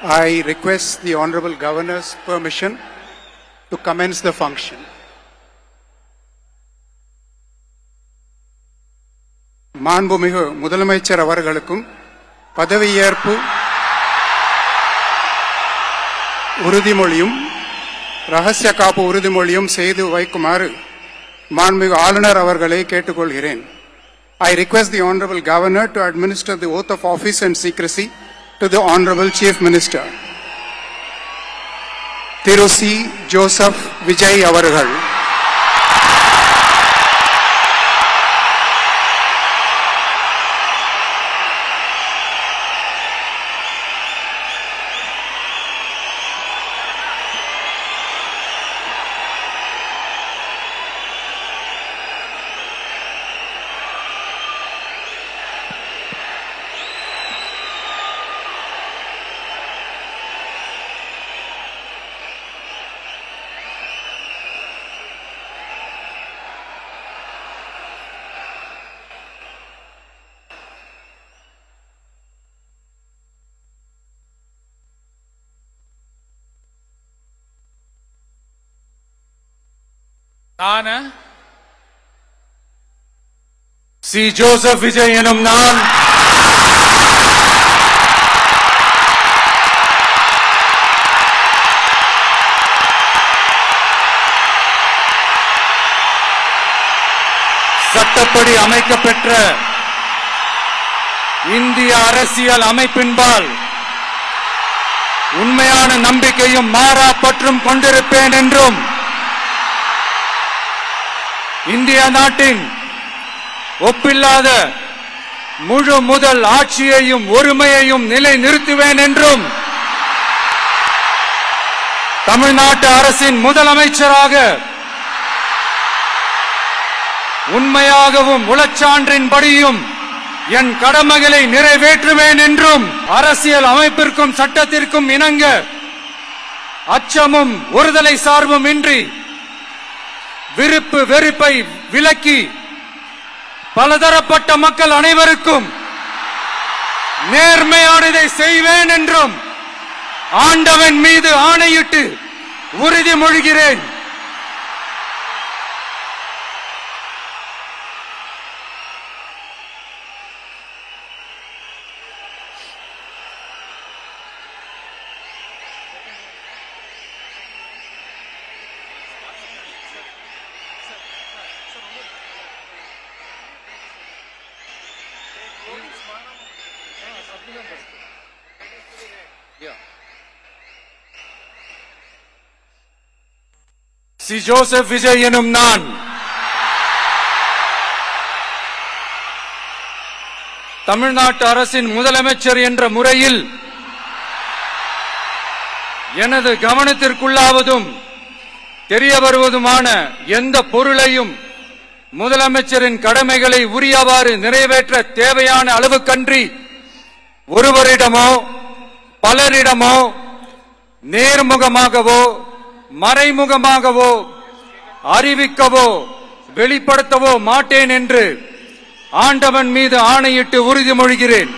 I request the Honorable Governor's permission to commence the function. மாண்புமிகு முதலமைச்சர் அவர்களுக்கும் பதவியேற்பு உறுதிமொழியும் ரகசிய காப்பு உறுதிமொழியும் செய்து வைக்குமாறு மாண்புமிகு ஆளுநர் அவர்களை கேட்டுக்கொள்கிறேன். I request the Honorable Governor to administer the oath of office and secrecy to the Honorable Chief Minister. Thiru C. Joseph Vijay அவர்கள். சி ஜோசப் விஜய் எனும் நான் சட்டப்படி அமைக்கப்பெற்ற இந்திய அரசியல் அமைப்பின்பால் உண்மையான நம்பிக்கையும் மாறா பற்றும் கொண்டிருப்பேன் என்றும் இந்திய நாட்டின் ஒப்பில்லாத முழு முதல் ஆட்சியையும் ஒருமையையும் நிலை நிறுத்துவேன் என்றும் தமிழ்நாட்டு அரசின் முதலமைச்சராக உண்மையாகவும் உளச்சான்றின்படியும் என் கடமைகளை நிறைவேற்றுவேன் என்றும் அரசியல் அமைப்பிற்கும் சட்டத்திற்கும் இணங்க அச்சமும் ஒருதலை சார்பும் இன்றி விருப்பு வெறுப்பை விலக்கி பலதரப்பட்ட மக்கள் அனைவருக்கும் நேர்மையானதை செய்வேன் என்றும் ஆண்டவன் மீது ஆணையிட்டு உறுதிமொழிகிறேன். சி ஜோசப் விஜய் எனும் நான் தமிழ்நாட்டு அரசின் முதலமைச்சர் என்ற முறையில் எனது கவனத்திற்குள்ளாவதும் தெரிய வருவதுமான எந்த பொருளையும் முதலமைச்சரின் கடமைகளை உரியவாறு நிறைவேற்ற தேவையான அளவுக்கன்றி ஒருவரிடமோ பலரிடமோ நேர்முகமாகவோ மறைமுகமாகவோ அறிவிக்கவோ வெளிப்படுத்தவோ மாட்டேன் என்று ஆண்டவன் மீது ஆணையிட்டு உறுதிமொழிகிறேன்.